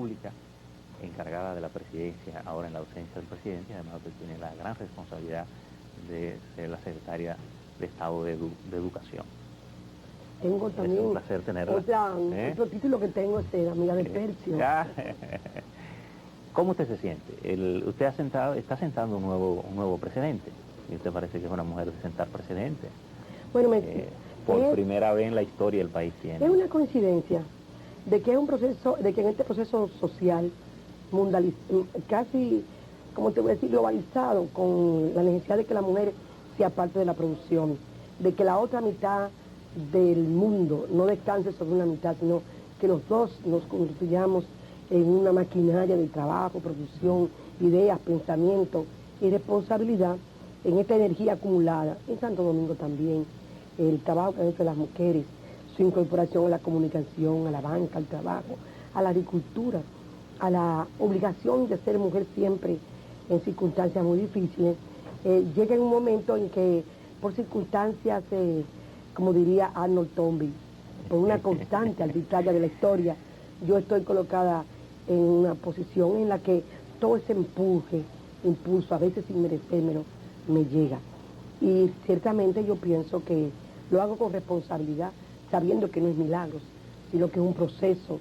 República, encargada de la presidencia, ahora en la ausencia del presidente, y además usted tiene la gran responsabilidad de ser la secretaria de Estado de Educación. Tengo también es un placer tenerla. Otro título que tengo es amiga de Percio. ¿Cómo usted se siente? Usted está sentando un nuevo precedente, y usted parece que es una mujer de sentar precedentes. Bueno, por primera vez en la historia del país tiene. Es una coincidencia de que es un proceso, de que en este proceso social, casi, como te voy a decir, globalizado, con la necesidad de que la mujer sea parte de la producción, de que la otra mitad del mundo no descanse sobre una mitad, sino que los dos nos constituyamos en una maquinaria de trabajo, producción, ideas, pensamiento y responsabilidad en esta energía acumulada. En Santo Domingo también, el trabajo que han hecho las mujeres, su incorporación a la comunicación, a la banca, al trabajo, a la agricultura, a la obligación de ser mujer siempre en circunstancias muy difíciles, llega en un momento en que por circunstancias, como diría Arnold Toynbee, por una constante arbitraria de la historia, yo estoy colocada en una posición en la que todo ese impulso, a veces sin merecérmelo, me llega. Y ciertamente yo pienso que lo hago con responsabilidad, sabiendo que no es milagros, sino que es un proceso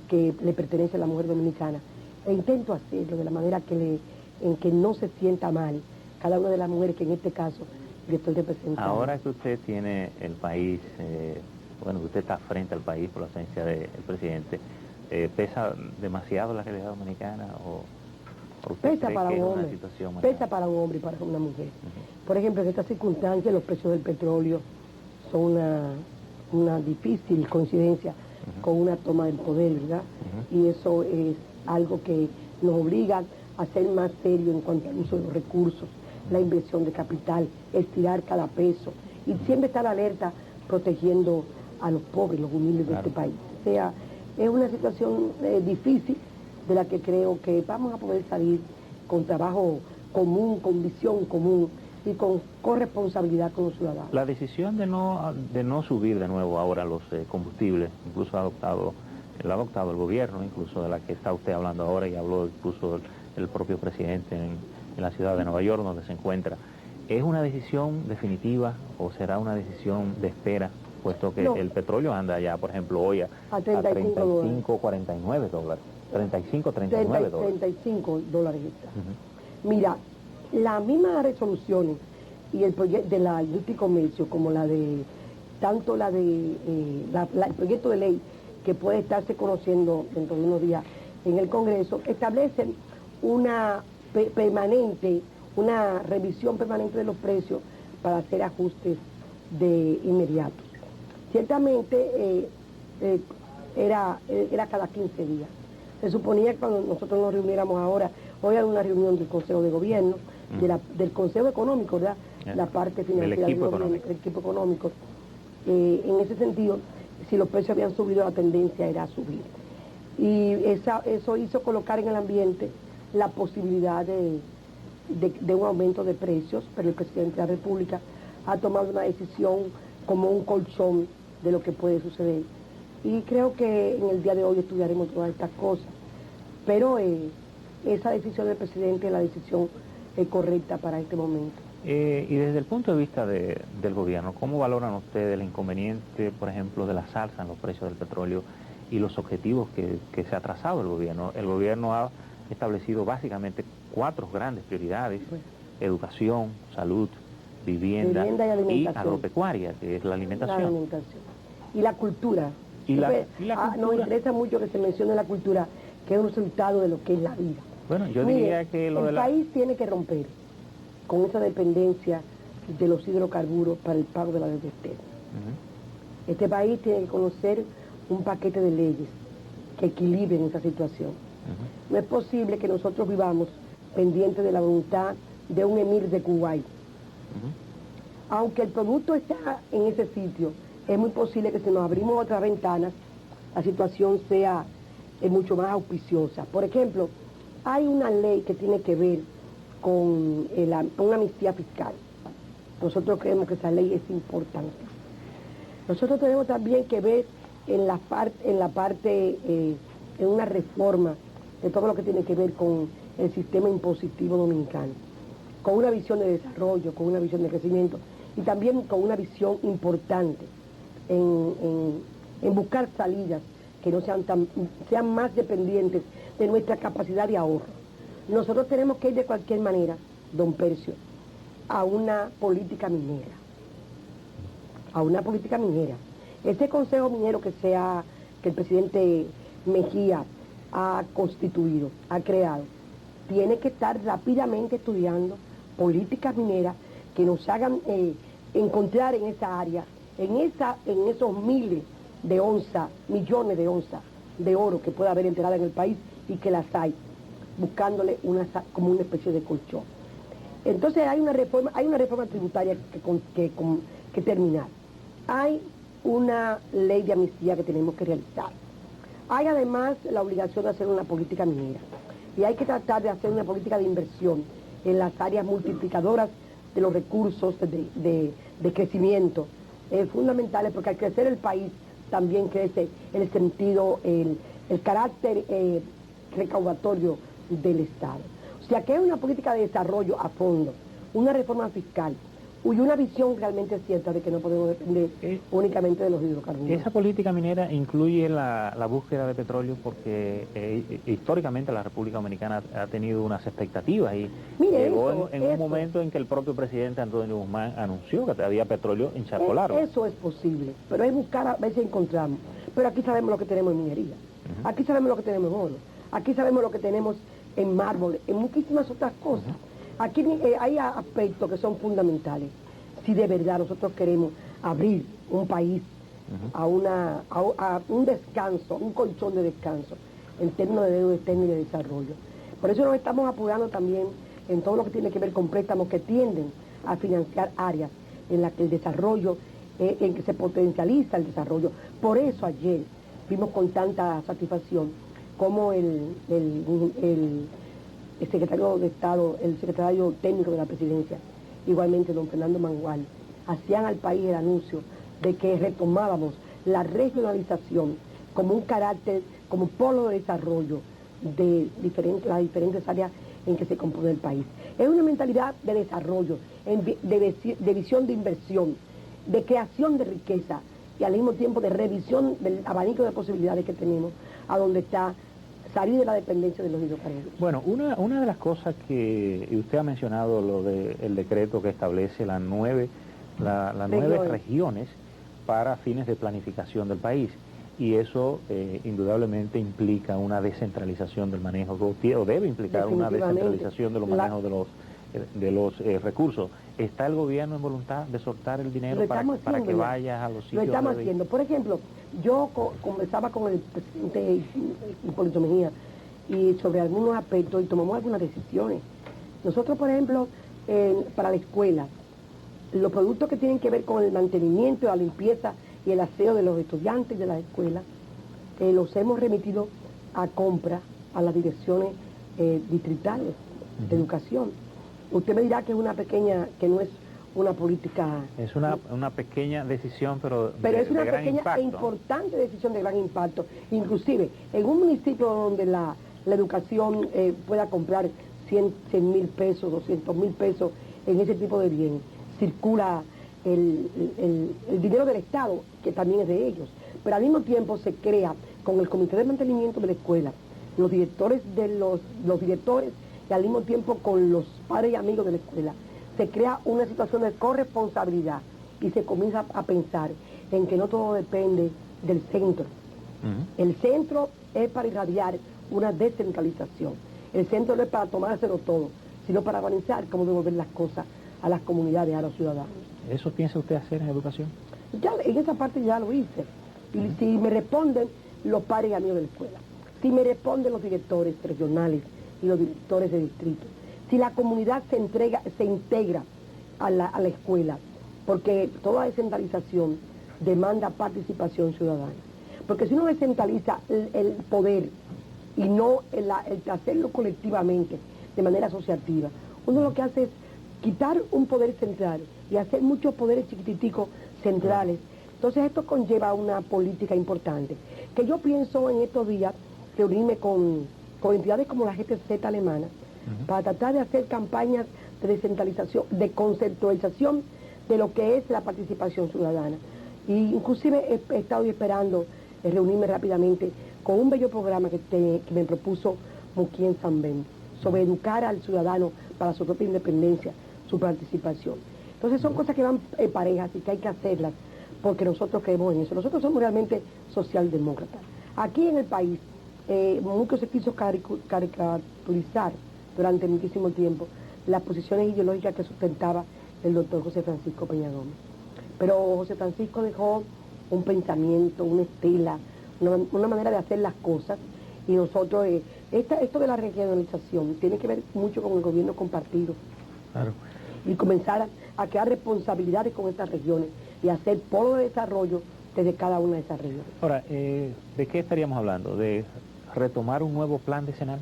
que le pertenece a la mujer dominicana. E intento hacerlo de la manera en que no se sienta mal cada una de las mujeres que en este caso yo estoy representando. Ahora que usted tiene el país, bueno, usted está frente al país por la ausencia del presidente, ¿pesa demasiado la realidad dominicana o pesa para un hombre, pesa para un hombre y para una mujer? Por ejemplo, en estas circunstancias los precios del petróleo son una difícil coincidencia con una toma del poder, ¿verdad? Y eso es algo que nos obliga a ser más serios en cuanto al uso de los recursos, la inversión de capital, estirar cada peso y siempre estar alerta protegiendo a los pobres, los humildes de este país. O sea, es una situación difícil de la que creo que vamos a poder salir con trabajo común, con visión común y con corresponsabilidad con los ciudadanos. La decisión de no subir de nuevo ahora los combustibles, incluso lo ha adoptado el gobierno, incluso de la que está usted hablando ahora, y habló incluso el propio presidente en la ciudad de Nueva York, donde se encuentra. ¿Es una decisión definitiva o será una decisión de espera, puesto que el petróleo anda ya, por ejemplo, hoy a 35, 49 dólares? 35, 39 dólares. 35 dólares. Mira, las mismas resoluciones y el proyecto de la industria y comercio, como el proyecto de ley que puede estarse conociendo dentro de unos días en el Congreso, establecen una revisión permanente de los precios para hacer ajustes de inmediatos. Ciertamente era cada 15 días. Se suponía que cuando nosotros nos reuniéramos ahora, hoy hay una reunión del Consejo de Gobierno, del Consejo Económico, ¿verdad? La parte financiera del gobierno, el equipo económico. En ese sentido, si los precios habían subido, la tendencia era a subir. Y eso hizo colocar en el ambiente la posibilidad de un aumento de precios, pero el presidente de la República ha tomado una decisión como un colchón de lo que puede suceder. Y creo que en el día de hoy estudiaremos todas estas cosas. Pero esa decisión del presidente es la decisión correcta para este momento. Y desde el punto de vista del gobierno, ¿cómo valoran ustedes el inconveniente, por ejemplo, de la salsa en los precios del petróleo y los objetivos que se ha trazado el gobierno? El gobierno ha establecido básicamente 4 grandes prioridades: educación, salud, vivienda y agropecuaria, que es la alimentación. Y la cultura. Nos interesa mucho que se mencione la cultura, que es un resultado de lo que es la vida. Bueno, yo diría que el país tiene que romper con esa dependencia de los hidrocarburos para el pago de la deuda externa. Este país tiene que conocer un paquete de leyes que equilibren esa situación. No es posible que nosotros vivamos pendientes de la voluntad de un emir de Kuwait. Aunque el producto está en ese sitio, es muy posible que si nos abrimos otras ventanas, la situación sea mucho más auspiciosa. Por ejemplo, hay una ley que tiene que ver con una amnistía fiscal. Nosotros creemos que esa ley es importante. Nosotros tenemos también que ver en la parte en una reforma de todo lo que tiene que ver con el sistema impositivo dominicano, con una visión de desarrollo, con una visión de crecimiento y también con una visión importante en buscar salidas que no sean más dependientes de nuestra capacidad de ahorro. Nosotros tenemos que ir de cualquier manera, don Percio, a una política minera. A una política minera. Ese consejo minero que el presidente Mejía ha constituido, ha creado, tiene que estar rápidamente estudiando políticas mineras que nos hagan encontrar en esa área, en esos miles de onzas, millones de onzas de oro que pueda haber enterrada en el país y que las hay, buscándole como una especie de colchón. Entonces hay una reforma tributaria que terminar. Hay una ley de amnistía que tenemos que realizar. Hay además la obligación de hacer una política minera y hay que tratar de hacer una política de inversión en las áreas multiplicadoras de los recursos de crecimiento fundamentales, porque al crecer el país también crece el sentido, el carácter recaudatorio del Estado. O sea que hay una política de desarrollo a fondo, una reforma fiscal y una visión realmente cierta de que no podemos depender únicamente de los hidrocarburos. Esa política minera incluye la búsqueda de petróleo porque históricamente la República Dominicana ha tenido unas expectativas y llegó en un momento en que el propio presidente Antonio Guzmán anunció que había petróleo en Charco Largo. Eso es posible, pero es buscar, a veces encontramos. Pero aquí sabemos lo que tenemos en minería, aquí sabemos lo que tenemos en oro, aquí sabemos lo que tenemos en mármol, en muchísimas otras cosas. Aquí hay aspectos que son fundamentales. Si de verdad nosotros queremos abrir un país a un descanso, un colchón de descanso, en términos de deuda externa y de desarrollo. Por eso nos estamos apurando también en todo lo que tiene que ver con préstamos que tienden a financiar áreas en las que el desarrollo, en que se potencializa el desarrollo. Por eso ayer vimos con tanta satisfacción cómo el secretario de Estado, el secretario técnico de la presidencia, igualmente don Fernando Mangual, hacían al país el anuncio de que retomábamos la regionalización como un carácter, como polo de desarrollo de las diferentes áreas en que se compone el país. Es una mentalidad de desarrollo, de visión de inversión, de creación de riqueza y al mismo tiempo de revisión del abanico de posibilidades que tenemos a donde está salir de la dependencia de los hidrocarburos. Bueno, una de las cosas que usted ha mencionado, lo del decreto que establece las nueve regiones para fines de planificación del país, y eso indudablemente implica una descentralización del manejo, o debe implicar una descentralización de los manejos de los recursos. ¿Está el gobierno en voluntad de soltar el dinero para que vaya a los sitios? Lo estamos haciendo. Por ejemplo, yo conversaba con el presidente Hipólito Mejía y sobre algunos aspectos y tomamos algunas decisiones. Nosotros, por ejemplo, para la escuela, los productos que tienen que ver con el mantenimiento, la limpieza y el aseo de los estudiantes de la escuela, los hemos remitido a compra a las direcciones distritales de educación. Usted me dirá que es una pequeña, que no es una política... Es una pequeña decisión, pero es una gran pequeña impacto, e importante decisión de gran impacto. Inclusive, en un municipio donde la educación pueda comprar 100.000 pesos, 200.000 pesos en ese tipo de bien, circula el dinero del Estado, que también es de ellos. Pero al mismo tiempo se crea, con el comité de mantenimiento de la escuela, los directores y al mismo tiempo con los padres y amigos de la escuela, se crea una situación de corresponsabilidad y se comienza a pensar en que no todo depende del centro. El centro es para irradiar una descentralización. El centro no es para tomárselo todo, sino para organizar cómo devolver las cosas a las comunidades, a los ciudadanos. ¿Eso piensa usted hacer en educación? Ya, en esa parte ya lo hice. Y si me responden los padres y amigos de la escuela, si me responden los directores regionales y los directores de distrito, si la comunidad se integra a la escuela, porque toda descentralización demanda participación ciudadana. Porque si uno descentraliza el poder y no el hacerlo colectivamente, de manera asociativa, uno lo que hace es quitar un poder central y hacer muchos poderes chiquititicos centrales. Entonces esto conlleva una política importante, que yo pienso en estos días reunirme con entidades como la GTZ alemana para tratar de hacer campañas de descentralización, de conceptualización de lo que es la participación ciudadana. Y inclusive he estado esperando reunirme rápidamente con un bello programa que me propuso Muquien Sanben sobre educar al ciudadano para su propia independencia, su participación. Entonces son cosas que van parejas y que hay que hacerlas porque nosotros creemos en eso. Nosotros somos realmente socialdemócratas. Aquí en el país, muchos se quiso caricaturizar durante muchísimo tiempo las posiciones ideológicas que sustentaba el doctor José Francisco Peña Gómez. Pero José Francisco dejó un pensamiento, una estela, una manera de hacer las cosas, y nosotros, esto de la regionalización tiene que ver mucho con el gobierno compartido. Claro. Y comenzar a crear responsabilidades con estas regiones y hacer polo de desarrollo desde cada una de esas regiones. Ahora, ¿de qué estaríamos hablando? ¿De retomar un nuevo plan decenal?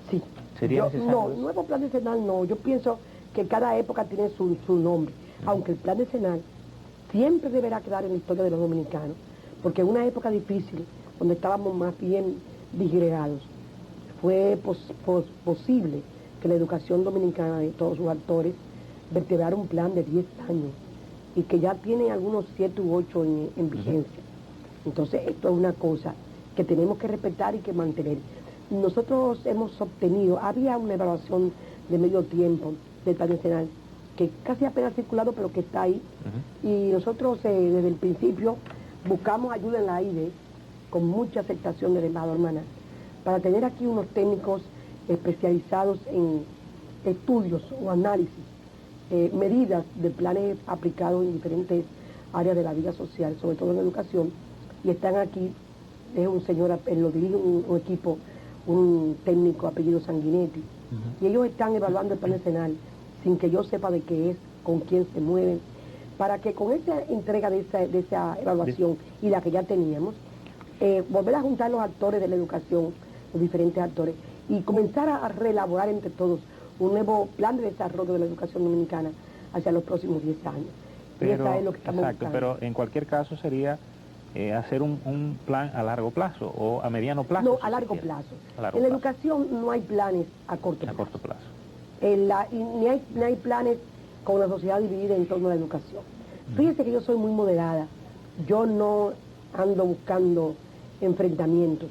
Sí. ¿Sería necesario? No, nuevo plan decenal no. Yo pienso que cada época tiene su nombre, aunque el plan decenal siempre deberá quedar en la historia de los dominicanos, porque en una época difícil, donde estábamos más bien disgregados, fue posible que la educación dominicana y todos sus actores vertebrara un plan de 10 años y que ya tiene algunos 7 u 8 en vigencia. Entonces esto es una cosa que tenemos que respetar y que mantener. Nosotros hemos obtenido, había una evaluación de medio tiempo del plan nacional que casi apenas circulado, pero que está ahí, y nosotros desde el principio buscamos ayuda en la AIDE con mucha aceptación del embajador Maná para tener aquí unos técnicos especializados en estudios o análisis, medidas de planes aplicados en diferentes áreas de la vida social, sobre todo en la educación, y están aquí, es un señor, lo dirige un equipo, un técnico apellido Sanguinetti, y ellos están evaluando el plan nacional sin que yo sepa de qué es, con quién se mueven, para que con esta entrega de esa evaluación y la que ya teníamos, volver a juntar los actores de la educación, los diferentes actores, y comenzar a reelaborar entre todos un nuevo plan de desarrollo de la educación dominicana hacia los próximos 10 años. Pero, y esa es lo que estamos buscando. Pero en cualquier caso sería hacer un plan a largo plazo o a mediano plazo. No, a largo plazo. En la educación no hay planes a corto plazo. A corto plazo. Ni hay planes con la sociedad dividida en torno a la educación. Fíjense que yo soy muy moderada. Yo no ando buscando enfrentamientos,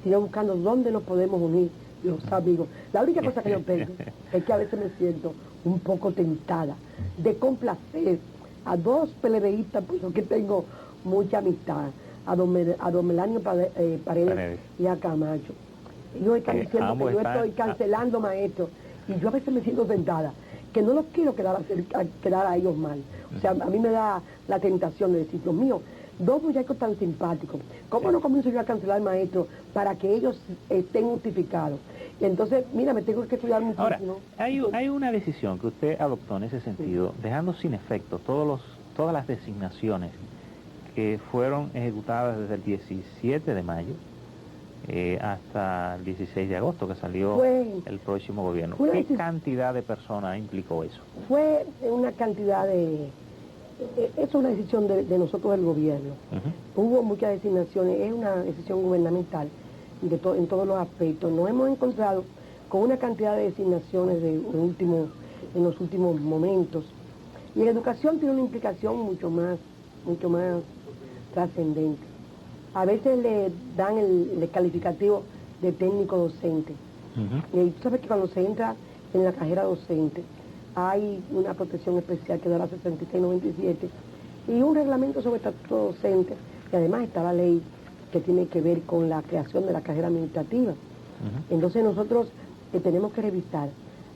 sino buscando dónde nos podemos unir los amigos. La única cosa que yo pienso es que a veces me siento un poco tentada de complacer a dos PLDistas, porque tengo mucha amistad, a don Melanio Paredes y a Camacho. Ellos están diciendo que yo estoy cancelando maestros, y yo a veces me siento tentada, que no los quiero quedar a ellos mal. O sea, a mí me da la tentación de decir, Dios mío, dos muchachos tan simpáticos, ¿cómo no comienzo yo a cancelar maestros para que ellos estén justificados? Y entonces, mira, me tengo que estudiar muchísimo. Ahora, hay una decisión que usted adoptó en ese sentido, dejando sin efecto todas las designaciones que fueron ejecutadas desde el 17 de mayo hasta el 16 de agosto, que salió el próximo gobierno. ¿Qué cantidad de personas implicó eso? Fue una cantidad de... Es una decisión de nosotros del gobierno. Hubo muchas designaciones, es una decisión gubernamental en todos los aspectos. Nos hemos encontrado con una cantidad de designaciones en los últimos momentos. Y la educación tiene una implicación mucho más trascendente. A veces le dan el calificativo de técnico docente. Y tú sabes que cuando se entra en la carrera docente, hay una protección especial que da la 6697 y un reglamento sobre estatuto docente, y además está la ley que tiene que ver con la creación de la carrera administrativa. Entonces nosotros tenemos que revisar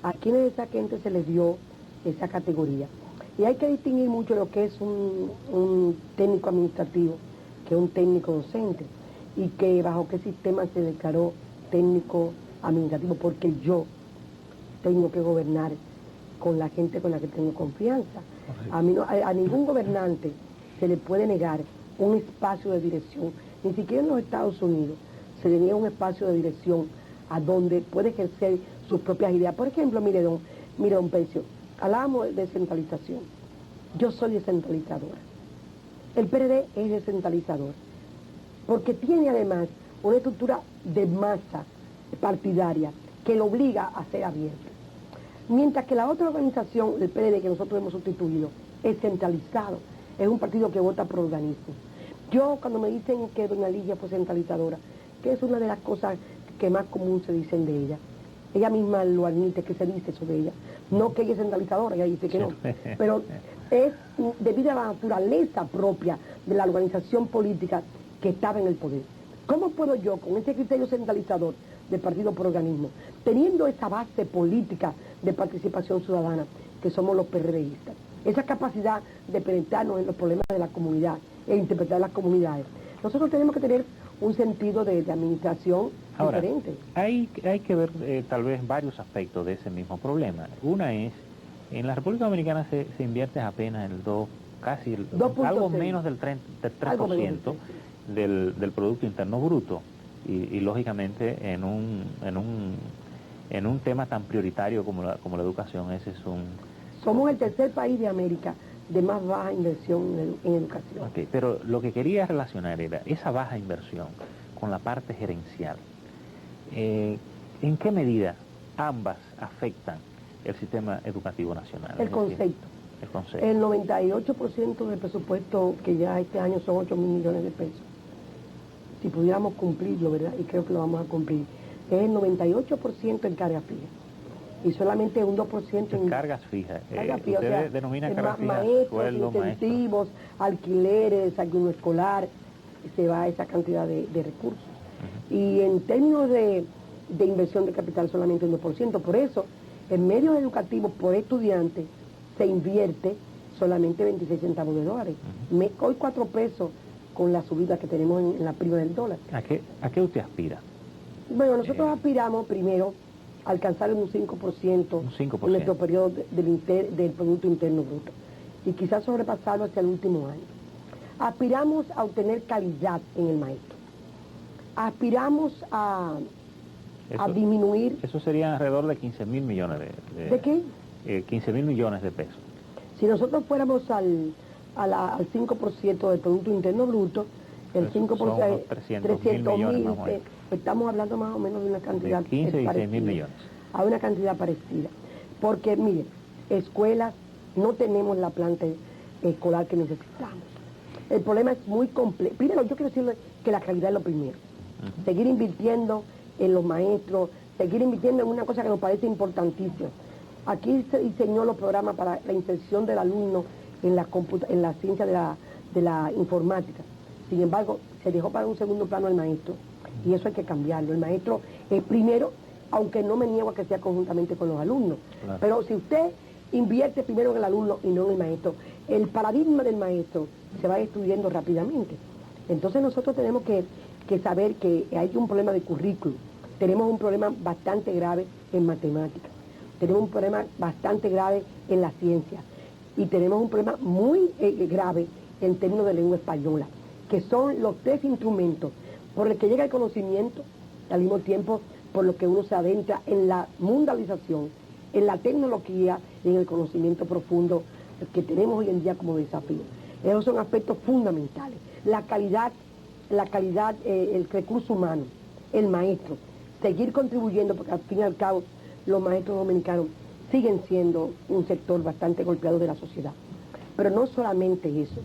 a quiénes de esa gente se les dio esa categoría. Y hay que distinguir mucho lo que es un técnico administrativo, que es un técnico docente, y que bajo qué sistema se declaró técnico administrativo, porque yo tengo que gobernar con la gente con la que tengo confianza. A ningún gobernante se le puede negar un espacio de dirección, ni siquiera en los Estados Unidos se le niega un espacio de dirección a donde puede ejercer sus propias ideas. Por ejemplo, mire don Pecio, hablábamos de descentralización. Yo soy descentralizadora. El PRD es descentralizador, porque tiene además una estructura de masa partidaria que lo obliga a ser abierto. Mientras que la otra organización, el PLD, que nosotros hemos sustituido, es centralizado, es un partido que vota por organismo. Yo, cuando me dicen que doña Ligia fue centralizadora, que es una de las cosas que más común se dicen de ella misma lo admite, que se dice sobre ella, no que ella es centralizadora, ella dice que no, pero es debido a la naturaleza propia de la organización política que estaba en el poder. ¿Cómo puedo yo, con ese criterio centralizador del partido por organismo, teniendo esa base política de participación ciudadana que somos los PRDistas, esa capacidad de penetrarnos en los problemas de la comunidad e interpretar las comunidades? Nosotros tenemos que tener un sentido de administración ahora diferente. Hay que ver tal vez varios aspectos de ese mismo problema. Una es, en la República Dominicana se invierte apenas el 2, casi algo menos del 3% del Producto Interno Bruto, y lógicamente en un tema tan prioritario como la educación, ese es un... Somos el tercer país de América de más baja inversión en educación. Okay, pero lo que quería relacionar era esa baja inversión con la parte gerencial. ¿En qué medida ambas afectan el sistema educativo nacional? El concepto. El 98% del presupuesto, que ya este año son 8.000 millones de pesos, si pudiéramos cumplirlo, ¿verdad? Y creo que lo vamos a cumplir, es el 98% en carga fija y solamente un 2% en cargas fijas. Ustedes, o sea, denominan cargas fijas, maestros, sueldo, incentivos, alquileres, ayuno escolar, se va a esa cantidad de recursos. Y en términos de inversión de capital solamente un 2%. Por eso, en medios educativos por estudiante se invierte solamente 26 centavos de dólares. Hoy 4 pesos con la subida que tenemos en la prima del dólar. ¿A qué usted aspira? Bueno, nosotros aspiramos primero a alcanzar un 5%, en nuestro periodo del Producto Interno Bruto y quizás sobrepasarlo hacia el último año. Aspiramos a obtener calidad en el maestro. Aspiramos a disminuir... Eso sería alrededor de 15.000 millones ¿De qué? 15.000 millones de pesos. Si nosotros fuéramos al 5% del Producto Interno Bruto, el 5%, 300.000, estamos hablando más o menos de una cantidad de 15 y 16.000 millones. A una cantidad parecida. Porque, mire, escuelas, no tenemos la planta escolar que necesitamos. El problema es muy complejo. Primero, yo quiero decirle que la calidad es lo primero. Seguir invirtiendo en los maestros, seguir invirtiendo en una cosa que nos parece importantísima. Aquí se diseñó los programas para la inserción del alumno en la ciencia de la informática. Sin embargo, se dejó para un segundo plano el maestro, y eso hay que cambiarlo. El maestro es primero, aunque no me niego a que sea conjuntamente con los alumnos. Claro. Pero si usted invierte primero en el alumno y no en el maestro, el paradigma del maestro se va destruyendo rápidamente. Entonces nosotros tenemos que saber que hay un problema de currículum. Tenemos un problema bastante grave en matemáticas. Tenemos un problema bastante grave en la ciencia. Y tenemos un problema muy grave en términos de lengua española, que son los 3 instrumentos por los que llega el conocimiento, al mismo tiempo por los que uno se adentra en la mundialización, en la tecnología y en el conocimiento profundo que tenemos hoy en día como desafío. Esos son aspectos fundamentales. La calidad, el recurso humano, el maestro, seguir contribuyendo, porque al fin y al cabo los maestros dominicanos siguen siendo un sector bastante golpeado de la sociedad. Pero no solamente eso.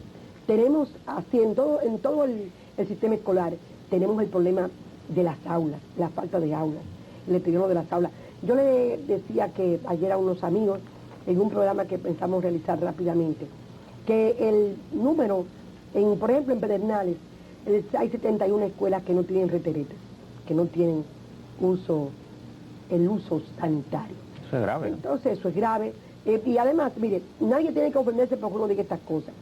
Tenemos, así en todo el sistema escolar, tenemos el problema de las aulas, la falta de aulas, el deterioro de las aulas. Yo le decía que ayer a unos amigos, en un programa que pensamos realizar rápidamente, que el número, por ejemplo en Pedernales, hay 71 escuelas que no tienen reteretes, que no tienen el uso sanitario. Eso es grave. Entonces eso es grave. Y además, mire, nadie tiene que ofenderse porque uno diga estas cosas.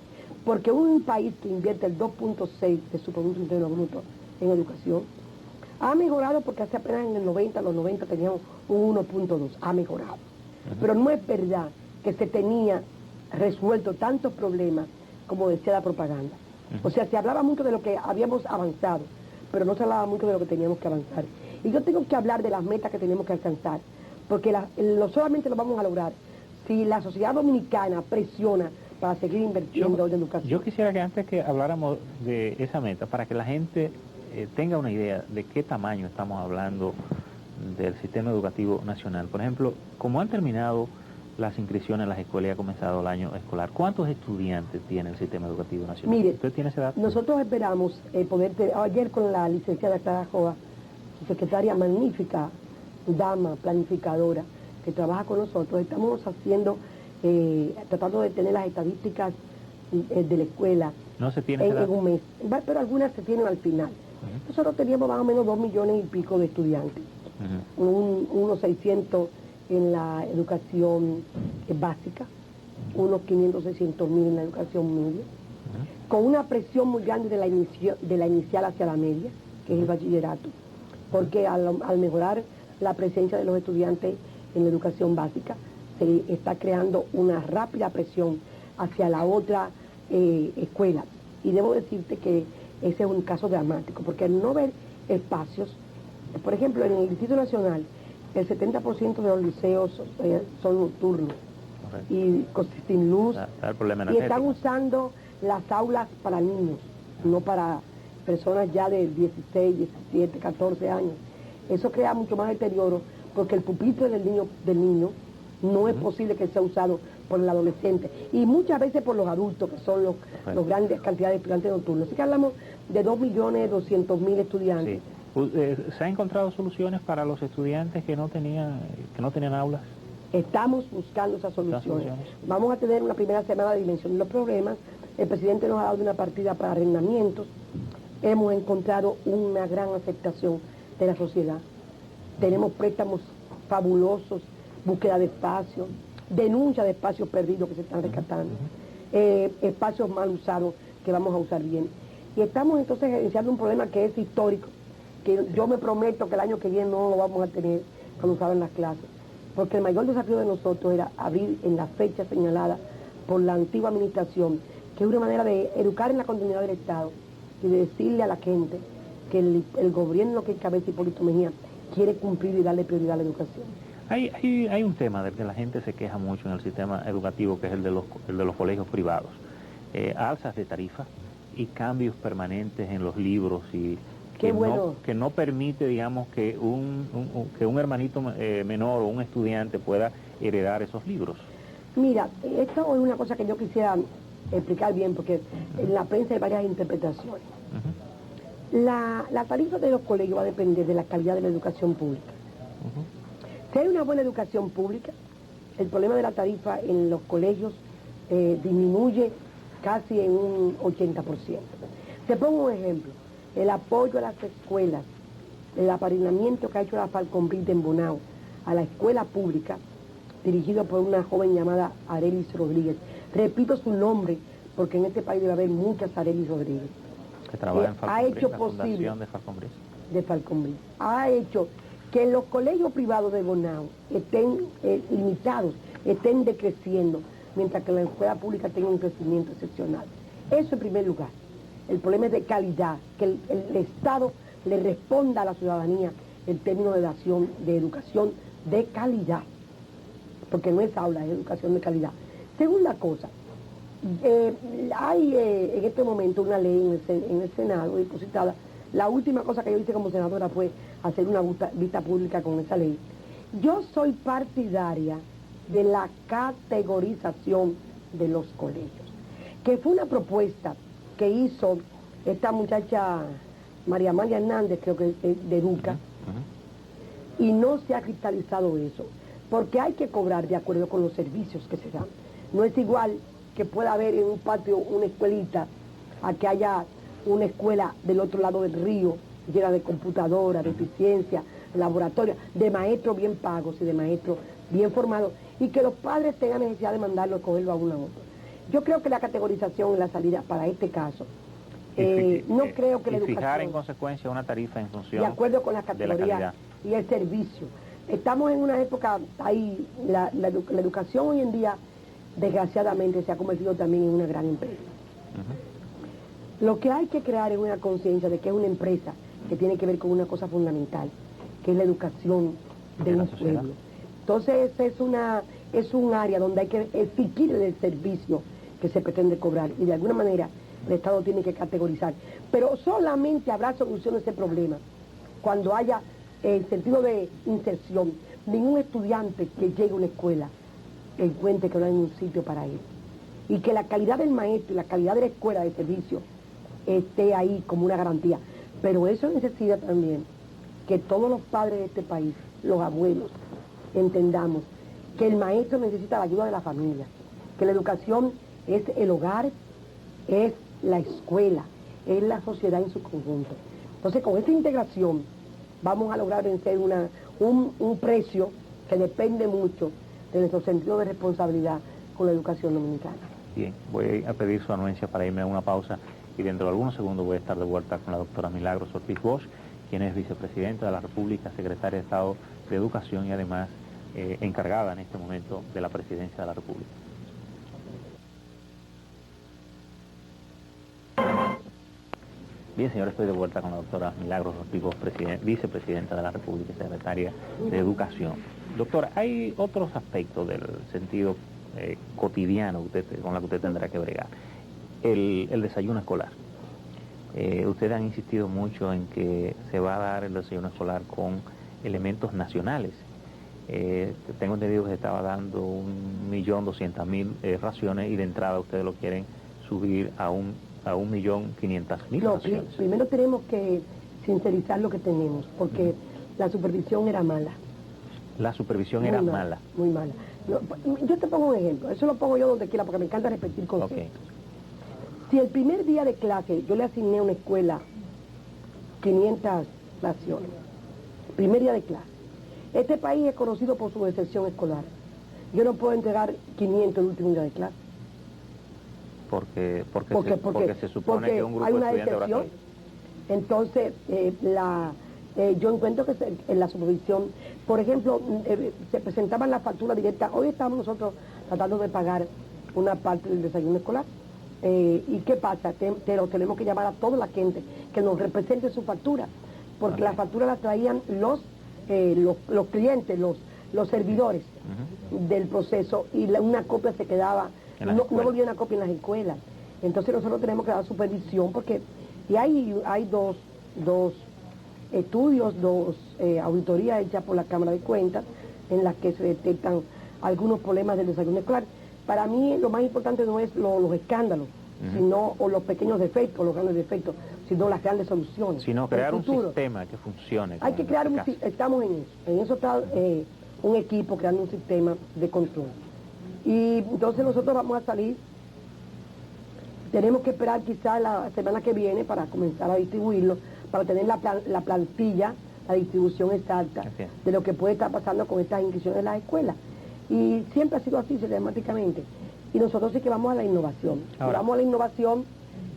Porque un país que invierte el 2.6 de su Producto Interno Bruto en educación, ha mejorado, porque hace apenas en los 90 teníamos un 1.2, ha mejorado. Pero no es verdad que se tenía resuelto tantos problemas como decía la propaganda. O sea, se hablaba mucho de lo que habíamos avanzado, pero no se hablaba mucho de lo que teníamos que avanzar. Y yo tengo que hablar de las metas que tenemos que alcanzar, porque solamente lo vamos a lograr si la sociedad dominicana presiona para seguir invirtiendo en educación. Yo quisiera que antes que habláramos de esa meta, para que la gente tenga una idea de qué tamaño estamos hablando del sistema educativo nacional. Por ejemplo, como han terminado las inscripciones en las escuelas y ha comenzado el año escolar, ¿cuántos estudiantes tiene el sistema educativo nacional? Mire, ¿Usted tiene ese dato? Nosotros esperamos ayer con la licenciada Clara Joa, su secretaria magnífica, dama, planificadora, que trabaja con nosotros, estamos haciendo, tratando de tener las estadísticas de la escuela no se tiene en un mes, pero algunas se tienen al final. Nosotros teníamos más o menos 2 millones y pico de estudiantes, unos 600 en la educación básica, unos 500, 600 mil en la educación media, con una presión muy grande de la inicial hacia la media, que es el bachillerato, porque al mejorar la presencia de los estudiantes en la educación básica, se está creando una rápida presión hacia la otra escuela. Y debo decirte que ese es un caso dramático, porque al no ver espacios, por ejemplo, en el Distrito Nacional, el 70% de los liceos son nocturnos. Correcto. Y sin luz, y están usando las aulas para niños, no para personas ya de 16, 17, 14 años. Eso crea mucho más deterioro, porque el pupitre del niño no es posible que sea usado por el adolescente, y muchas veces por los adultos, que son los grandes cantidades de estudiantes nocturnos. Así que hablamos de 2.200.000 estudiantes. Sí. ¿Se han encontrado soluciones para los estudiantes que no tenían aulas? Estamos buscando esas soluciones. Vamos a tener una primera semana de dimensión de los problemas. El presidente nos ha dado una partida para arrendamientos. Hemos encontrado una gran aceptación de la sociedad. Tenemos préstamos fabulosos, búsqueda de espacios, denuncia de espacios perdidos que se están rescatando, espacios mal usados que vamos a usar bien. Y estamos entonces gerenciando un problema que es histórico, que yo me prometo que el año que viene no lo vamos a tener cuando salgan las clases, porque el mayor desafío de nosotros era abrir en la fecha señalada por la antigua administración, que es una manera de educar en la continuidad del Estado y de decirle a la gente que el gobierno que encabeza Hipólito Mejía quiere cumplir y darle prioridad a la educación. Hay un tema del que la gente se queja mucho en el sistema educativo, que es el de los colegios privados. Alzas de tarifa y cambios permanentes en los libros y que no permite, digamos, que un hermanito menor o un estudiante pueda heredar esos libros. Mira, esto es una cosa que yo quisiera explicar bien, porque en la prensa hay varias interpretaciones. La tarifa de los colegios va a depender de la calidad de la educación pública. Si hay una buena educación pública, el problema de la tarifa en los colegios disminuye casi en un 80%. Te pongo un ejemplo: el apoyo a las escuelas, el apadrinamiento que ha hecho la Falconbrid en Bonao a la escuela pública, dirigido por una joven llamada Arelis Rodríguez. Repito su nombre, porque en este país debe haber muchas Arelis Rodríguez. Que trabaja en Falconbrid, ha hecho la posible, fundación de Falconbrid. De Falconbrid. Ha hecho que los colegios privados de Bonao estén limitados, estén decreciendo, mientras que la escuela pública tenga un crecimiento excepcional. Eso en primer lugar. El problema es de calidad, que el Estado le responda a la ciudadanía en términos de educación de calidad, porque no es aula, es educación de calidad. Segunda cosa, hay en este momento una ley en el Senado depositada. La última cosa que yo hice como senadora fue hacer una vista pública con esa ley. Yo soy partidaria de la categorización de los colegios, que fue una propuesta que hizo esta muchacha María Amalia Hernández, creo que de Educa, y no se ha cristalizado eso, porque hay que cobrar de acuerdo con los servicios que se dan. No es igual que pueda haber en un patio una escuelita a que haya una escuela del otro lado del río, llena de computadoras, de eficiencia, laboratorios, de maestros bien pagos y de maestros bien formados, y que los padres tengan necesidad de mandarlo a cogerlo a uno a otro. Yo creo que la categorización y la salida para este caso, no creo que la educación... fijar en consecuencia una tarifa en función de acuerdo con las categorías y el servicio. Estamos en una época, ahí la educación hoy en día, desgraciadamente, se ha convertido también en una gran empresa. Lo que hay que crear es una conciencia de que es una empresa que tiene que ver con una cosa fundamental, que es la educación de un pueblo. Entonces es un área donde hay que exigir el servicio que se pretende cobrar, y de alguna manera El Estado tiene que categorizar. Pero solamente habrá solución a ese problema cuando haya el sentido de inserción. Ningún estudiante que llegue a una escuela encuentre que no hay un sitio para él. Y que la calidad del maestro y la calidad de la escuela de servicio esté ahí como una garantía. Pero eso necesita también que todos los padres de este país, los abuelos, entendamos que el maestro necesita la ayuda de la familia, que la educación es el hogar, es la escuela, es la sociedad en su conjunto. Entonces, con esta integración vamos a lograr vencer un precio que depende mucho de nuestro sentido de responsabilidad con la educación dominicana. Bien, voy a pedir su anuencia para irme a una pausa y dentro de algunos segundos voy a estar de vuelta con la doctora Milagros Ortiz Bosch, quien es vicepresidenta de la República, secretaria de Estado de Educación y además encargada en este momento de la presidencia de la República. Bien, señor, estoy de vuelta con la doctora Milagros Ortiz Bosch, vicepresidenta de la República y secretaria de Educación. Doctora, hay otros aspectos del sentido cotidiano con la que usted tendrá que bregar. El desayuno escolar. Ustedes han insistido mucho en que se va a dar el desayuno escolar con elementos nacionales. Tengo entendido que se estaba dando 1.200.000 raciones y de entrada ustedes lo quieren subir a 1.500.000 No, raciones. primero tenemos que sincerizar lo que tenemos, porque la supervisión era mala. La supervisión era mala. Muy mala. Yo te pongo un ejemplo, eso lo pongo yo donde quiera porque me encanta repetir conceptos. Okay. Si el primer día de clase yo le asigné a una escuela 500 raciones, primer día de clase, este país es conocido por su deserción escolar. Yo no puedo entregar 500 el último día de clase. Porque se supone que un grupo hay una de estudiantes deserción. Entonces, yo encuentro que en la supervisión, por ejemplo, se presentaban las facturas directas. Hoy estamos nosotros tratando de pagar una parte del desayuno escolar. ¿Y qué pasa? Tenemos que llamar a toda la gente que nos represente su factura, porque la factura la traían los clientes, los servidores del proceso, y una copia se quedaba, no volvía una copia en las escuelas. Entonces nosotros tenemos que dar supervisión, porque hay dos estudios, auditorías hechas por la Cámara de Cuentas, en las que se detectan algunos problemas del desayuno escolar. Para mí lo más importante no es los escándalos, o los pequeños defectos, los grandes defectos, sino las grandes soluciones. Sino crear un sistema que funcione. Hay que crear estamos en eso está un equipo creando un sistema de control. Y entonces nosotros vamos a salir, tenemos que esperar quizás la semana que viene para comenzar a distribuirlo, para tener la plantilla, la distribución exacta de lo que puede estar pasando con estas inscripciones en las escuelas. Y siempre ha sido así sistemáticamente. Y nosotros sí que vamos a la innovación. Vamos a la innovación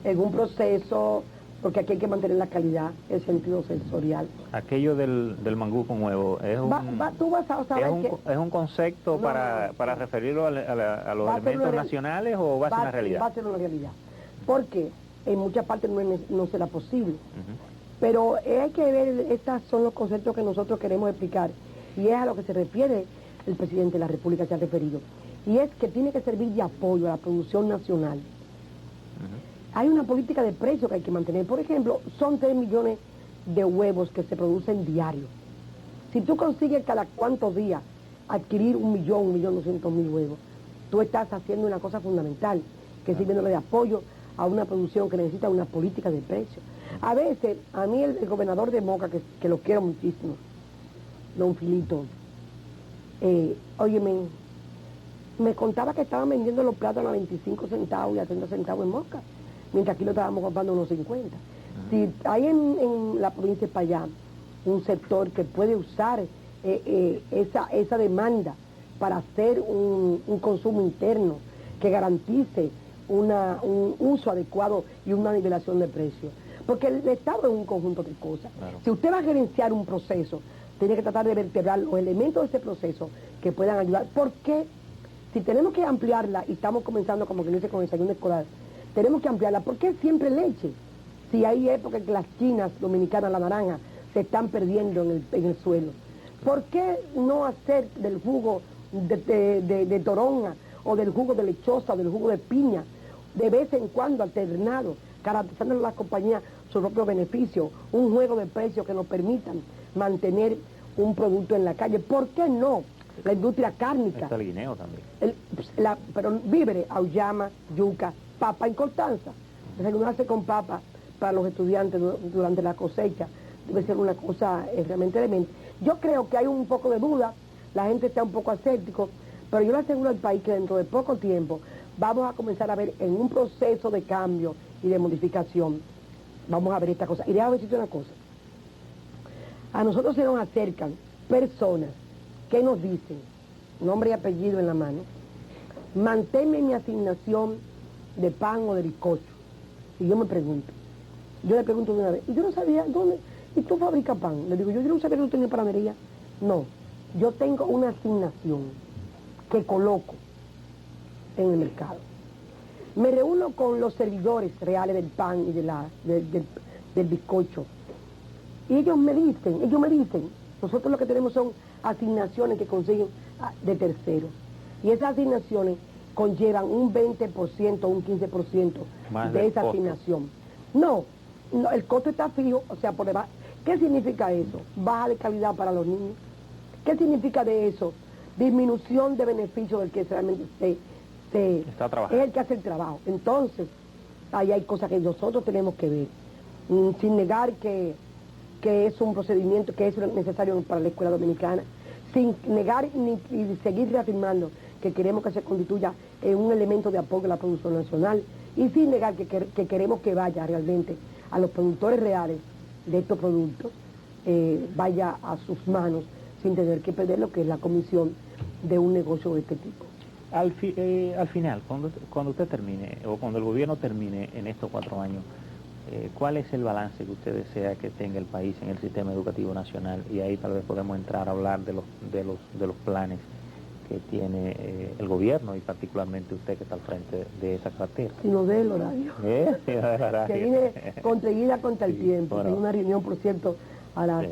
en un proceso, porque aquí hay que mantener la calidad, el sentido sensorial. Aquello del mangú con huevo es un concepto para referirlo a los elementos nacionales, o va a ser una realidad. Va a ser una realidad. Porque en muchas partes no será posible. Pero hay que ver, estos son los conceptos que nosotros queremos explicar, y es a lo que se refiere el presidente de la República, se ha referido, y es que tiene que servir de apoyo a la producción nacional. Hay una política de precio que hay que mantener. Por ejemplo, son 3 millones de huevos que se producen diario. Si tú consigues cada cuantos días adquirir 1.200.000 huevos, tú estás haciendo una cosa fundamental, que es sirviéndole de apoyo a una producción que necesita una política de precio. A veces, a mí el gobernador de Moca, que lo quiero muchísimo, don Filito, óyeme, me contaba que estaban vendiendo los plátanos a 25 centavos y a 30 centavos en Moca, mientras aquí lo estábamos comprando unos 50. Si hay en la provincia de Payá un sector que puede usar esa demanda para hacer un consumo interno que garantice un uso adecuado y una nivelación de precios. Porque el Estado es un conjunto de cosas. Claro. Si usted va a gerenciar un proceso, tiene que tratar de vertebrar los elementos de ese proceso que puedan ayudar. Porque si tenemos que ampliarla, y estamos comenzando como que dice con el desayuno escolar, tenemos que ampliarla. ¿Por qué siempre leche? Si hay épocas que las chinas dominicanas, la naranja, se están perdiendo en el suelo. ¿Por qué no hacer del jugo de toronja, o del jugo de lechosa, o del jugo de piña, de vez en cuando alternado, garantizando a las compañías su propio beneficio, un juego de precios que nos permitan mantener un producto en la calle. ¿Por qué no? La industria cárnica. Está el guineo también. Pero víveres, auyama, yuca, papa en Constanza. Desayunarse con papa para los estudiantes durante la cosecha debe ser una cosa realmente elemental. Yo creo que hay un poco de duda, la gente está un poco escéptico, pero yo le aseguro al país que dentro de poco tiempo vamos a comenzar a ver en un proceso de cambio y de modificación, vamos a ver esta cosa. Y déjame decirte una cosa. A nosotros se nos acercan personas que nos dicen, nombre y apellido en la mano, manténme mi asignación de pan o de bizcocho. Y yo me pregunto, yo le pregunto de una vez, y yo no sabía dónde, ¿y tú fabricas pan? Le digo, yo no sabía que tú tenías panadería. No, yo tengo una asignación que coloco en el mercado. Me reúno con los servidores reales del pan y del bizcocho. Y ellos me dicen, nosotros lo que tenemos son asignaciones que consiguen de terceros. Y esas asignaciones conllevan un 20% o un 15% de esa asignación. No, el costo está fijo, o sea, por debajo. ¿Qué significa eso? Baja de calidad para los niños. ¿Qué significa de eso? Disminución de beneficio del que realmente está trabajando. Es el que hace el trabajo. Entonces, ahí hay cosas que nosotros tenemos que ver, sin negar que es un procedimiento que es necesario para la escuela dominicana, sin negar y seguir reafirmando que queremos que se constituya en un elemento de apoyo a la producción nacional, y sin negar que queremos que vaya realmente a los productores reales de estos productos, vaya a sus manos sin tener que perder lo que es la comisión de un negocio de este tipo. Al final, cuando usted termine, o cuando el gobierno termine en estos 4 años, ¿cuál es el balance que usted desea que tenga el país en el sistema educativo nacional? Y ahí tal vez podemos entrar a hablar de los planes que tiene el gobierno y particularmente usted que está al frente de esa cartera. Si no dé el horario. Que viene conseguida contra el tiempo. Bueno. Hay una reunión, por cierto, a las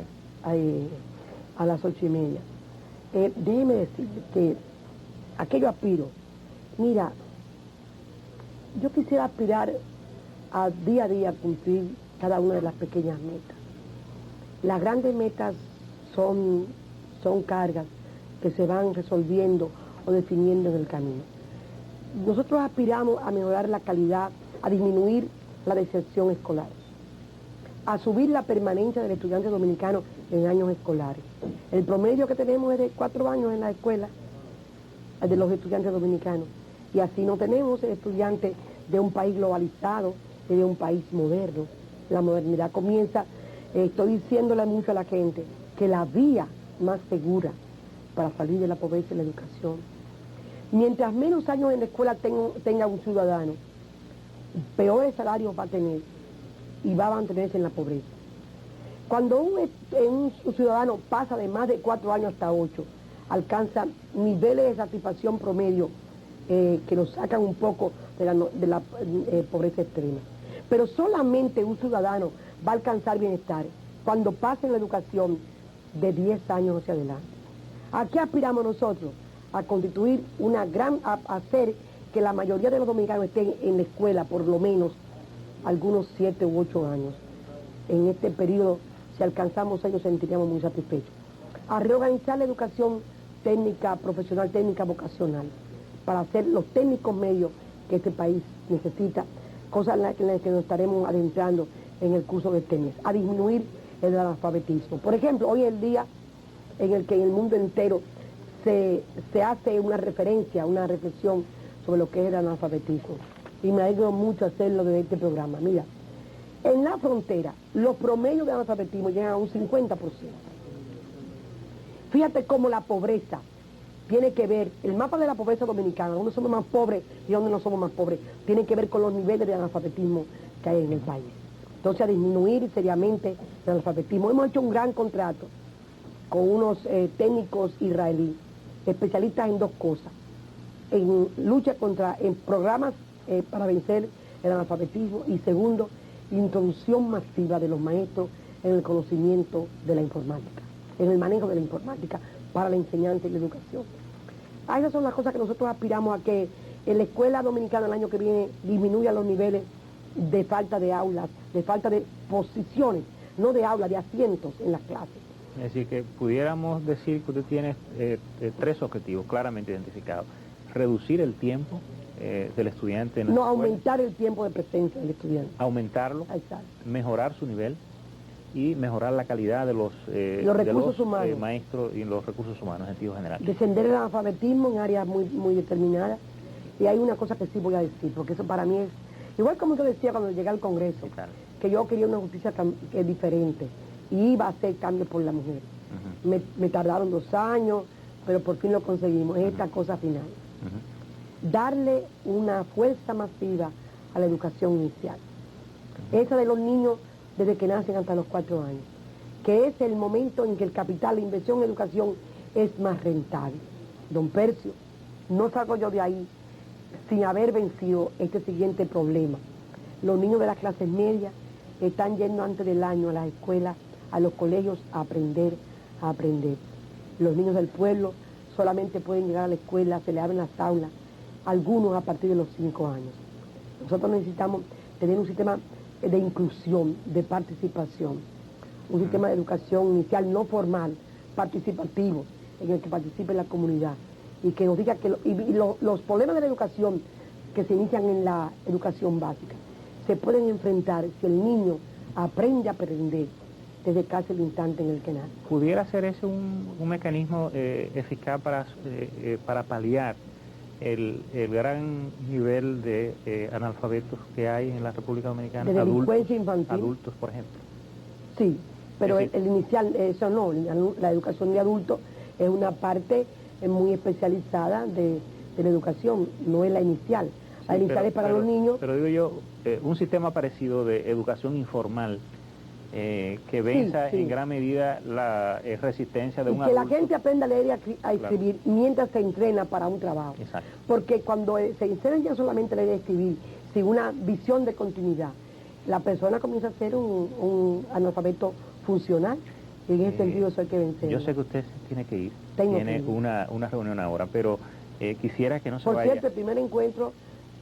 8:30. Déjeme decirle que aquello aspiro. Mira, yo quisiera aspirar a día cumplir cada una de las pequeñas metas. Las grandes metas son cargas que se van resolviendo o definiendo en el camino. Nosotros aspiramos a mejorar la calidad, a disminuir la deserción escolar, a subir la permanencia del estudiante dominicano en años escolares. El promedio que tenemos es de 4 años en la escuela de los estudiantes dominicanos, y así no tenemos estudiantes de un país globalizado y de un país moderno. La modernidad comienza, estoy diciéndole mucho a la gente que la vía más segura para salir de la pobreza es la educación. Mientras menos años en la escuela tenga un ciudadano, peores salarios va a tener y va a mantenerse en la pobreza. Cuando un ciudadano pasa de más de 4 años hasta 8, alcanza niveles de satisfacción promedio que nos sacan un poco de la pobreza extrema. Pero solamente un ciudadano va a alcanzar bienestar cuando pase en la educación de 10 años hacia adelante. ¿A qué aspiramos nosotros? A constituir a hacer que la mayoría de los dominicanos estén en la escuela por lo menos algunos 7 u 8 años. En este periodo, si alcanzamos ellos, sentiríamos muy satisfechos. A reorganizar la educación técnica, profesional, técnica, vocacional, para hacer los técnicos medios que este país necesita, cosas en las que nos estaremos adentrando en el curso de este mes. A disminuir el analfabetismo. Por ejemplo, hoy es el día en el que en el mundo entero se hace una referencia, una reflexión sobre lo que es el analfabetismo. Y me alegro mucho hacerlo desde este programa. Mira, en la frontera, los promedios de analfabetismo llegan a un 50%. Fíjate cómo la pobreza tiene que ver, el mapa de la pobreza dominicana, donde somos más pobres y donde no somos más pobres, tiene que ver con los niveles de analfabetismo que hay en el país. Entonces, a disminuir seriamente el analfabetismo. Hemos hecho un gran contrato con unos técnicos israelíes, especialistas en 2 cosas: en lucha en programas para vencer el analfabetismo, y segundo, introducción masiva de los maestros en el conocimiento de la informática, en el manejo de la informática para la enseñanza y la educación. Esas son las cosas que nosotros aspiramos a que en la escuela dominicana el año que viene disminuya los niveles de falta de aulas, de falta de posiciones, no de aulas, de asientos en las clases. Es decir, que pudiéramos decir que usted tiene tres objetivos claramente identificados. Reducir el tiempo del estudiante en la escuela. Aumentar el tiempo de presencia del estudiante. Aumentarlo, mejorar su nivel y mejorar la calidad de los recursos humanos. Maestros y los recursos humanos en sentido general. Descender el analfabetismo en áreas muy determinadas. Y hay una cosa que sí voy a decir, porque eso para mí es, igual como yo decía cuando llegué al Congreso, Sí, claro. que yo quería una justicia que es diferente y iba a hacer cambios por la mujer. Me tardaron 2 años, pero por fin lo conseguimos. Es esta cosa final. Darle una fuerza masiva a la educación inicial. Esa de los niños desde que nacen hasta los 4 años, que es el momento en que el capital, la inversión en educación es más rentable. Don Percio, no salgo yo de ahí sin haber vencido este siguiente problema. Los niños de las clases medias están yendo antes del año a las escuelas, a los colegios a aprender. Los niños del pueblo solamente pueden llegar a la escuela, se le abren las aulas, algunos a partir de los 5 años. Nosotros necesitamos tener un sistema de inclusión, de participación, un sistema de educación inicial no formal, participativo, en el que participe la comunidad y que nos diga que los problemas de la educación que se inician en la educación básica se pueden enfrentar si el niño aprende a aprender desde casi el instante en el que nace. ¿Pudiera ser ese un mecanismo eficaz para paliar el gran nivel de analfabetos que hay en la República Dominicana? De delincuencia infantil. Adultos, por ejemplo. Sí, pero el inicial, eso no, la educación de adultos es una parte muy especializada de la educación, no es la inicial. La inicial es para los niños. Pero digo yo, un sistema parecido de educación informal que venza en gran medida la resistencia de un adulto. Y que la gente aprenda a leer y a escribir mientras se entrena para un trabajo. Exacto. Porque cuando se enseña solamente a leer y a escribir, sin una visión de continuidad, la persona comienza a ser un analfabeto funcional. Y en ese sentido eso hay que vencer. Yo sé que usted tiene que ir. Tiene una reunión ahora, pero quisiera que no se vaya. Por cierto, el primer encuentro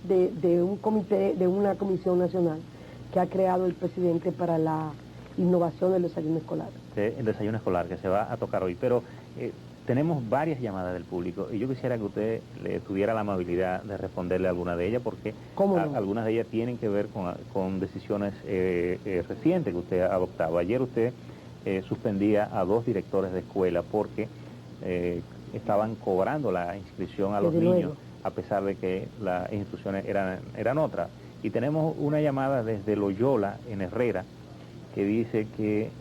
de un comité, de una comisión nacional que ha creado el presidente para la innovación del desayuno escolar. El desayuno escolar que se va a tocar hoy, pero tenemos varias llamadas del público y yo quisiera que usted le tuviera la amabilidad de responderle a alguna de ellas porque algunas de ellas tienen que ver con decisiones recientes que usted ha adoptado. Ayer usted suspendía a 2 directores de escuela porque estaban cobrando la inscripción a los niños a pesar de que las instrucciones eran otras. Y tenemos una llamada desde Loyola, en Herrera, que dice que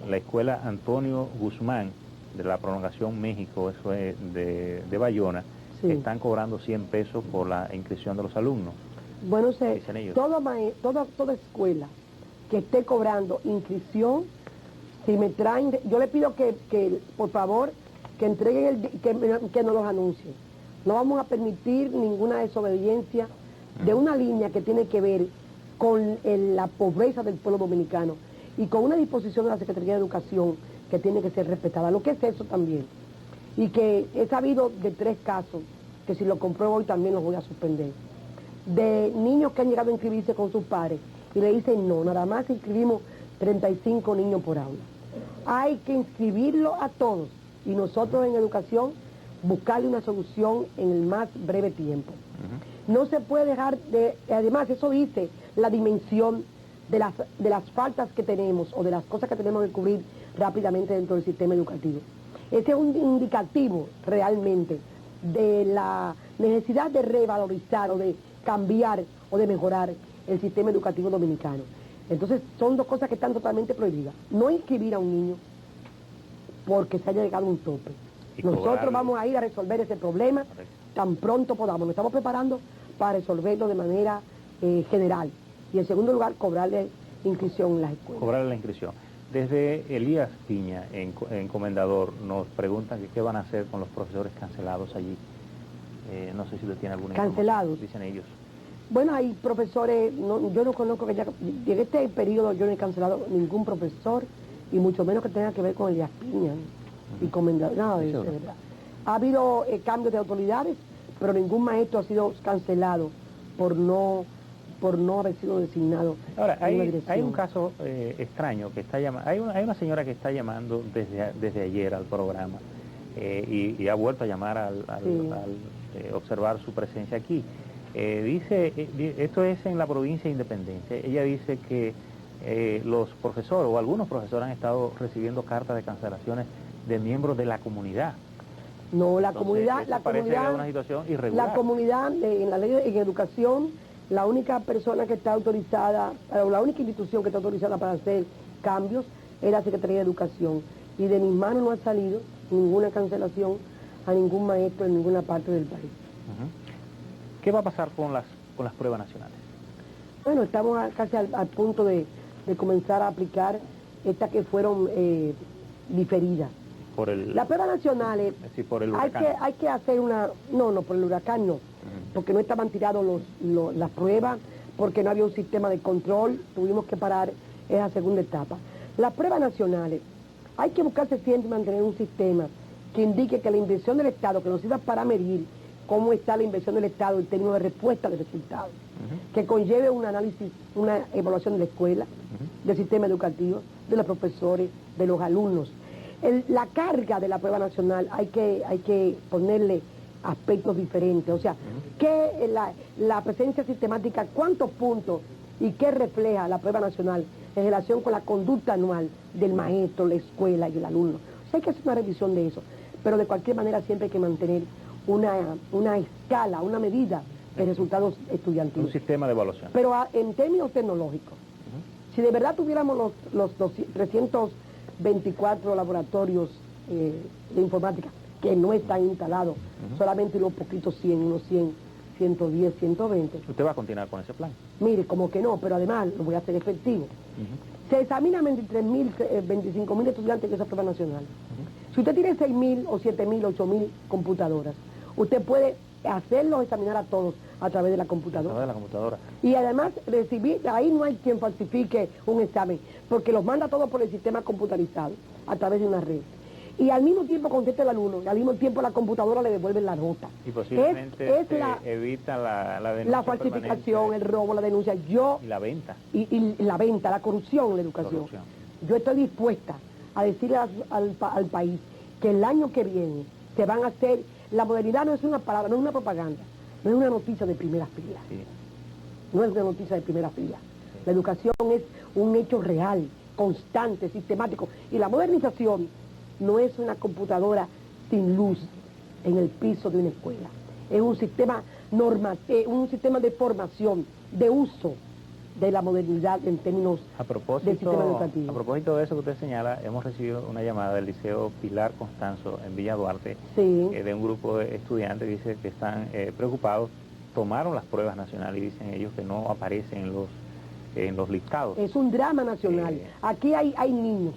la escuela Antonio Guzmán, de la Prolongación México, eso es de Bayona, están cobrando 100 pesos por la inscripción de los alumnos. Bueno, toda escuela que esté cobrando inscripción, si me traen, yo le pido que por favor, que entreguen, que nos los anuncien. No vamos a permitir ninguna desobediencia de una línea que tiene que ver con la pobreza del pueblo dominicano y con una disposición de la Secretaría de Educación que tiene que ser respetada. Lo que es eso también. Y que he sabido de 3 casos, que si lo compruebo hoy también los voy a suspender, de niños que han llegado a inscribirse con sus padres y le dicen no, nada más inscribimos 35 niños por aula. Hay que inscribirlo a todos y nosotros en educación buscarle una solución en el más breve tiempo. No se puede dejar además eso dice la dimensión de las faltas que tenemos o de las cosas que tenemos que cubrir rápidamente dentro del sistema educativo. Ese es un indicativo realmente de la necesidad de revalorizar o de cambiar o de mejorar el sistema educativo dominicano. Entonces son 2 cosas que están totalmente prohibidas. No inscribir a un niño porque se haya llegado a un tope. Nosotros vamos a ir a resolver ese problema tan pronto podamos. Nos estamos preparando para resolverlo de manera general. Y en segundo lugar, cobrarle inscripción en las escuelas. Cobrarle la inscripción. Desde Elías Piña, en Comendador, nos preguntan que qué van a hacer con los profesores cancelados allí. No sé si usted tiene alguna ¿Cancelados? Dicen ellos. Bueno, hay profesores, yo no conozco que ya, en este periodo yo no he cancelado ningún profesor, y mucho menos que tenga que ver con Elías Piña y Comendador, nada de eso, de verdad. Ha habido cambios de autoridades, pero ningún maestro ha sido cancelado por no haber sido designado. Ahora, en una dirección. hay un caso extraño que está llamando, hay una señora que está llamando desde ayer al programa y ha vuelto a llamar al observar su presencia aquí. Esto es en la provincia de Independencia. Ella dice que los profesores o algunos profesores han estado recibiendo cartas de cancelaciones de miembros de la comunidad. No, la Entonces, comunidad, una situación irregular. la comunidad en la ley en educación, la única persona que está autorizada, o la única institución que está autorizada para hacer cambios es la Secretaría de Educación. Y de mis manos no ha salido ninguna cancelación a ningún maestro en ninguna parte del país. ¿Qué va a pasar con las pruebas nacionales? Bueno, estamos casi al punto de comenzar a aplicar estas que fueron diferidas. Las pruebas nacionales, por el huracán. hay que hacer una... No, por el huracán no, porque no estaban tirados las pruebas, porque no había un sistema de control, tuvimos que parar esa segunda etapa. Las pruebas nacionales, hay que buscarse siempre mantener un sistema que indique que la inversión del Estado, que nos sirva para medir cómo está la inversión del Estado en términos de respuesta de resultados, que conlleve un análisis, una evaluación de la escuela, del sistema educativo, de los profesores, de los alumnos. La carga de la prueba nacional hay que ponerle aspectos diferentes, o sea, que la presencia sistemática, cuántos puntos y qué refleja la prueba nacional en relación con la conducta anual del maestro, la escuela y el alumno. O sea, hay que hacer una revisión de eso, pero de cualquier manera siempre hay que mantener una escala, una medida de resultados estudiantiles. Un sistema de evaluación. Pero en términos tecnológicos, si de verdad tuviéramos los 324 laboratorios de informática que no están instalados, solamente unos poquitos 100, unos 100, 110, 120. ¿Usted va a continuar con ese plan? Mire, como que no, pero además lo voy a hacer efectivo. Se examinan 23.000, 25.000 estudiantes en esa prueba nacional. Si usted tiene 6.000 o 7.000, 8.000 computadoras, usted puede hacerlos examinar a todos a través de la computadora. A través de la computadora. Y además recibir, ahí no hay quien falsifique un examen, porque los manda todos por el sistema computarizado, a través de una red. Y al mismo tiempo contesta el alumno, y al mismo tiempo la computadora le devuelve la nota. Y posiblemente evita la denuncia, la falsificación, el robo, la denuncia. Y la venta. Y la venta, la corrupción en la educación. Yo estoy dispuesta a decirle al país que el año que viene se van a hacer... La modernidad no es una palabra, no es una propaganda, no es una noticia de primera fila. Sí. No es una noticia de primera fila. Sí. La educación es un hecho real, constante, sistemático. Y la modernización no es una computadora sin luz en el piso de una escuela. Es un sistema un sistema de formación, de uso de la modernidad en términos del sistema educativo. A propósito de eso que usted señala, hemos recibido una llamada del Liceo Pilar Constanzo en Villa Duarte, de un grupo de estudiantes que dice que están preocupados, tomaron las pruebas nacionales y dicen ellos que no aparecen en los listados. Es un drama nacional. Aquí hay niños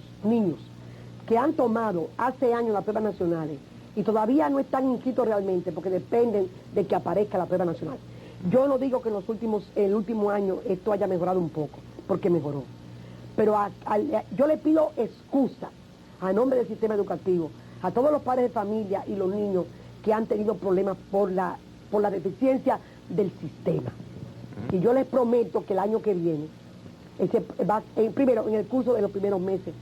que han tomado hace años las pruebas nacionales y todavía no están inscritos realmente porque dependen de que aparezca la prueba nacional. Yo no digo que en el último año esto haya mejorado un poco, porque mejoró. Pero yo le pido excusa a nombre del sistema educativo, a todos los padres de familia y los niños que han tenido problemas por la deficiencia del sistema. Y yo les prometo que el año que viene, primero, en el curso de los primeros meses,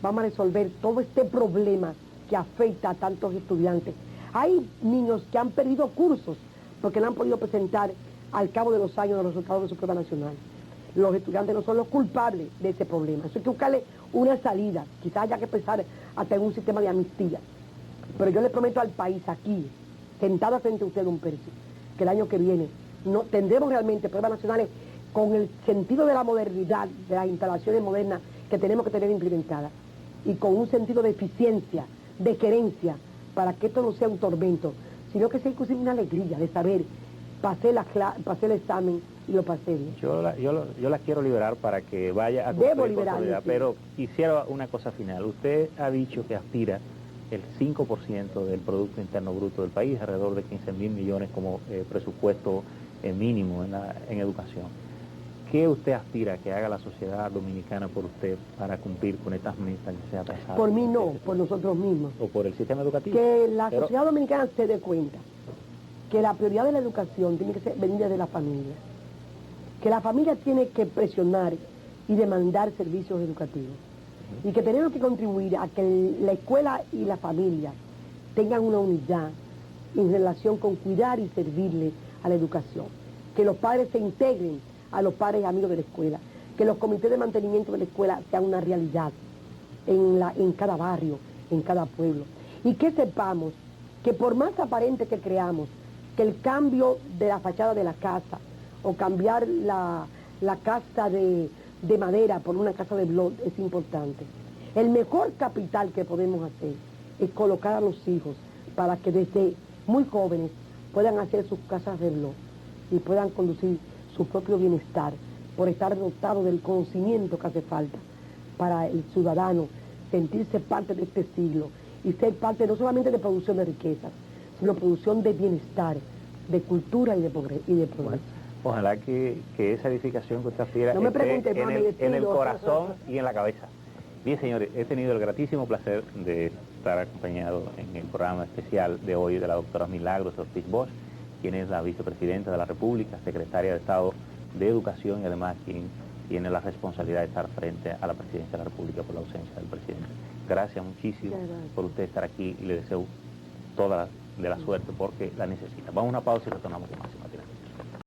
vamos a resolver todo este problema que afecta a tantos estudiantes. Hay niños que han perdido cursos porque no han podido presentar al cabo de los años los resultados de su prueba nacional. Los estudiantes no son los culpables de ese problema. Eso hay que buscarle una salida. Quizás haya que pensar hasta en un sistema de amnistía. Pero yo le prometo al país aquí, sentado frente a usted, don Percy, que el año que viene tendremos realmente pruebas nacionales con el sentido de la modernidad, de las instalaciones modernas que tenemos que tener implementadas, y con un sentido de eficiencia, de querencia, para que esto no sea un tormento, sino que sea inclusive una alegría de saber, pasé el examen y lo pasé bien. Yo la quiero liberar para que vaya a cumplir con su vida, pero quisiera una cosa final. Usted ha dicho que aspira el 5% del Producto Interno Bruto del país, alrededor de 15.000 millones como presupuesto mínimo en educación. ¿Qué usted aspira que haga la sociedad dominicana por usted para cumplir con estas metas que se ha trazado? Por mí no, por nosotros mismos. ¿O por el sistema educativo? Que la sociedad dominicana se dé cuenta que la prioridad de la educación tiene que ser venir desde la familia, que la familia tiene que presionar y demandar servicios educativos, y que tenemos que contribuir a que la escuela y la familia tengan una unidad en relación con cuidar y servirle a la educación, que los padres se integren a los padres y amigos de la escuela, que los comités de mantenimiento de la escuela sean una realidad en cada barrio, en cada pueblo, y que sepamos que por más aparente que creamos que el cambio de la fachada de la casa o cambiar la casa de madera por una casa de bloc es importante, el mejor capital que podemos hacer es colocar a los hijos para que desde muy jóvenes puedan hacer sus casas de bloc y puedan conducir su propio bienestar por estar dotado del conocimiento que hace falta para el ciudadano sentirse parte de este siglo y ser parte no solamente de producción de riquezas, sino producción de bienestar, de cultura y de progreso. Bueno, ojalá que esa edificación que usted aspira no me pregunte, en el corazón y en la cabeza. Bien, señores, he tenido el gratísimo placer de estar acompañado en el programa especial de hoy de la doctora Milagros Ortiz Bosch, quien es la vicepresidenta de la República, secretaria de Estado de Educación y además quien tiene la responsabilidad de estar frente a la presidencia de la República por la ausencia del presidente. Gracias muchísimo por usted estar aquí y le deseo toda la suerte porque la necesita. Vamos a una pausa y retornamos con más.